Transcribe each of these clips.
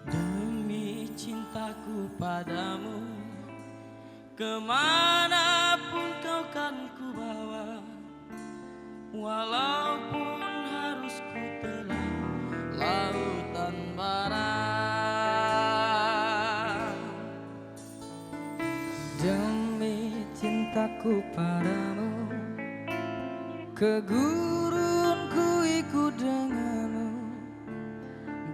Demi cintaku padamu, kemanapun kau kan ku bawa, walaupun harus ku telan lautan bara. Demi cintaku padamu, ke gurun ku ikut denganmu,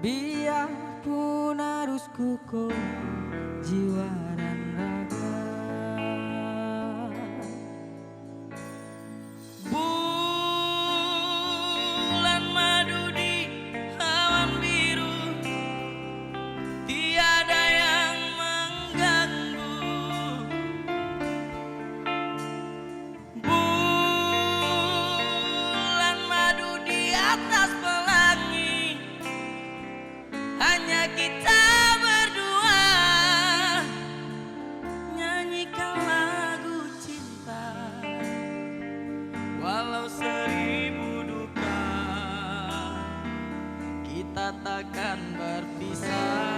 biarpun harus ku korban jiwa dan raga. Bulan madu di awan biru, tiada yang mengganggu. Bulan madu di atas pelangi, hanya kita berdua nyanyikan lagu cinta. Walau seribu duka, kita takkan berpisah.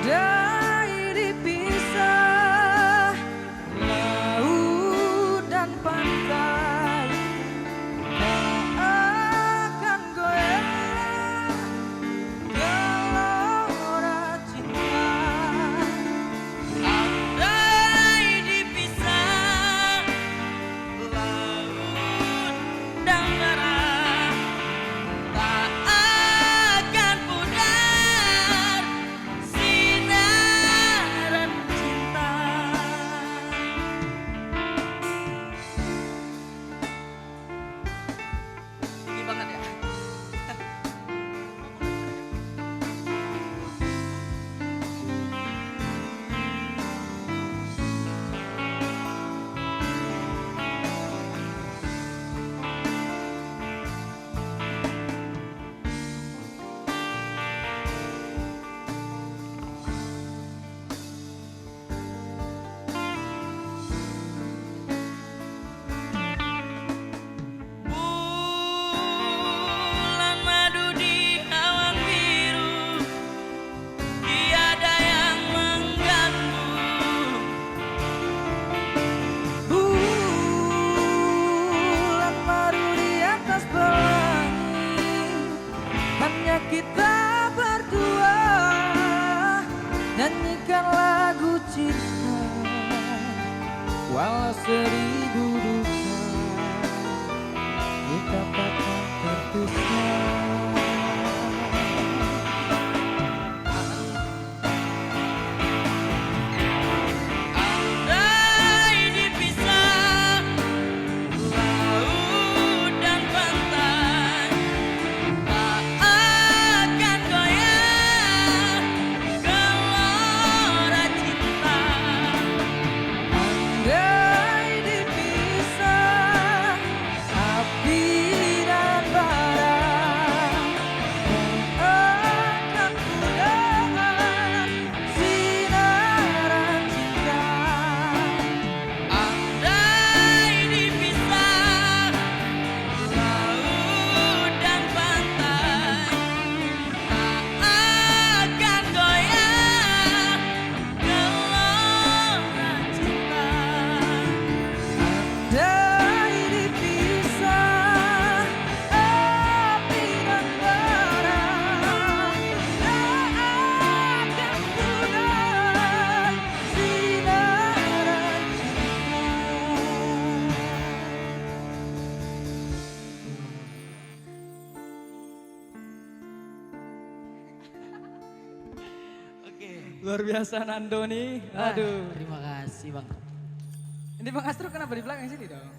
Andai dipisah laut dan pantai, tak akan goyah gelora cinta. Andai dipisah laut dan darah, tak akan pudar sinaran cinta. Tinggi banget ya. Bulan madu di awan biru, tiada yang mengganggu. Bulan madu di atas pelangi, hanya kita berdua nyanyikan lagu cinta. Walau seribu duka, kita takkan terpisah. Andai dipisah laut dan pantai, tak akan goyah gelora cinta. Andai dipisah api dan bara, tak akan pudar sinaran cinta. Andai dipisah laut dan pantai, tak akan goyah gelora cinta. Andai dipisah api dan bara, tak akan pudar sinaran Oke. Luar biasa Nando nih. Aduh. Terima kasih Bang. Ini Bang Astro kenapa di belakang sini dong?